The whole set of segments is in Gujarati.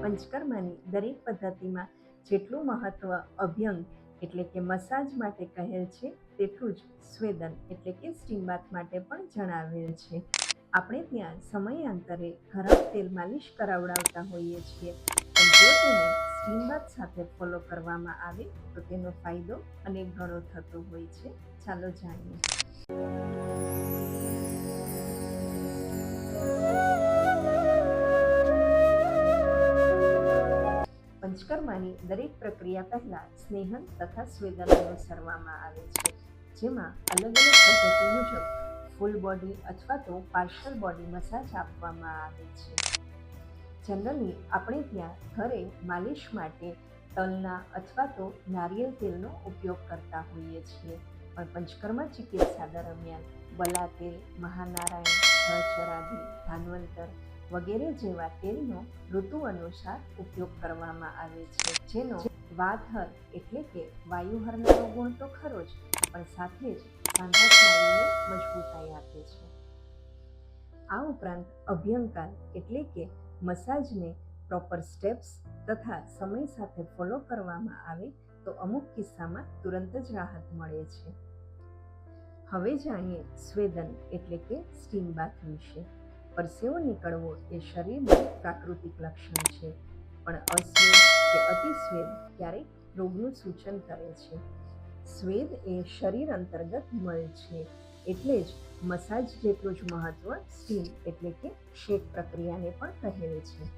પંચકર્માની દરેક પદ્ધતિમાં જેટલું મહત્વ અભ્યંગ એટલે કે મસાજ માટે કહેલ છે, તેટલું જ સ્વેદન એટલે કે સ્ટીમ બાથ માટે પણ જણાવેલ છે. આપણે ત્યાં સમયાંતરે ગરમ તેલ માલિશ કરાવડાવતા હોઈએ છીએ, પણ જો તેને સ્ટીમ બાથ સાથે ફોલો કરવામાં આવે તો તેનો ફાયદો અનેક ગણો થતો હોય છે. ચાલો જાણીએ. પંચકર્માની દરેક પ્રક્રિયા પહેલા સ્નેહન તથા સ્વેદન અનુસરવામાં આવે છે, જેમાં અલગ અલગ પદ્ધતિ મુજબ ફૂલ બોડી અથવા તો પાર્શલ બોડી મસાજ આપવામાં આવે છે. જનરલી આપણે ત્યાં ઘરે માલિશ માટે તલના અથવા તો નારિયેળ તેલનો ઉપયોગ કરતા હોઈએ છીએ, પણ પંચકર્મા ચિકિત્સા દરમિયાન બલા તેલ, મહાનારાયણ, સહચરાદી, ધાન્વંતર વગેરે જેવા તેલનો ઋતુ અનુસાર ઉપયોગ કરવામાં આવે છે, જેનો વાતહર એટલે કે વાયુહરનારો ગુણ તો ખરો જ, પણ સાથે જ સાંધા સ્નાયુને મજબૂતાઈ આપે છે. આ ઉપરાંત અભ્યંકાર એટલે કે મસાજને પ્રોપર સ્ટેપ્સ તથા સમય સાથે ફોલો કરવામાં આવે તો અમુક કિસ્સામાં તુરંત જ રાહત મળે છે. હવે જાણીએ સ્વેદન એટલે કે સ્ટીમ બાથ વિશે. પરસેવો નીકળવો એ શરીરનું પ્રાકૃતિક લક્ષણ છે, પણ અસ્વેદ કે અતિસ્વેદ ક્યારેક રોગનું સૂચન કરે છે. સ્વેદ એ શરીર અંતર્ગત મળ છે, એટલે જ મસાજ જેટલું જ મહત્વ સ્ટીમ એટલે કે શેક પ્રક્રિયાને પણ કહેલ છે.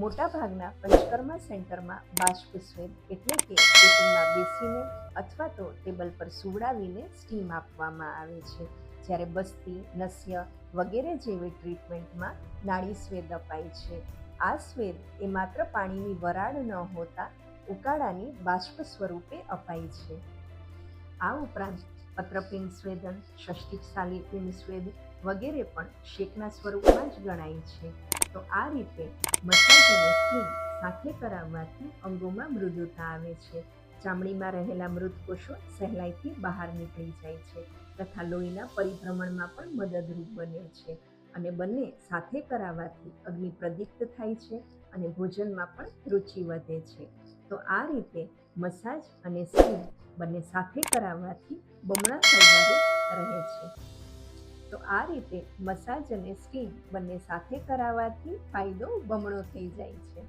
મોટાભાગના પંચકર્મા સેન્ટરમાં બાષ્પ સ્વેદ એટલે કે ટેબલમાં બેસીને અથવા તો ટેબલ પર સુવડાવીને સ્ટીમ આપવામાં આવે છે, જ્યારે બસ્તી, નસ્ય વગેરે જેવી ટ્રીટમેન્ટમાં નાડી સ્વેદ અપાય છે. આ સ્વેદ એ માત્ર પાણીની વરાળ ન હોતા ઉકાળાની બાષ્પ સ્વરૂપે અપાય છે. આ ઉપરાંત પત્રપિંડ સ્વેદન, ષષ્ટિક સાલિપિંડ સ્વેદ વગેરે પણ શેકના સ્વરૂપમાં જ ગણાય છે. તો આ રીતે મસાજ અને સ્ટીમ સાથે કરાવવાથી અંગોમાં મૃદુતા આવે છે, ચામડીમાં રહેલા મૃત કોષો સહેલાઈથી બહાર નીકળી જાય છે તથા લોહીના પરિભ્રમણમાં પણ મદદરૂપ બને છે, અને બંને સાથે કરાવવાથી અગ્નિ પ્રદીપ્ત થાય છે અને ભોજનમાં પણ રુચિ વધે છે. તો આ રીતે મસાજ અને સ્ટીમ બંને સાથે કરાવવાથી બમણા ફાયદારૂપ રહે છે. તો આ રીતે મસાજ અને સ્ટીમ બંને સાથે કરાવવાથી ફાયદો બમણો થઈ જાય છે.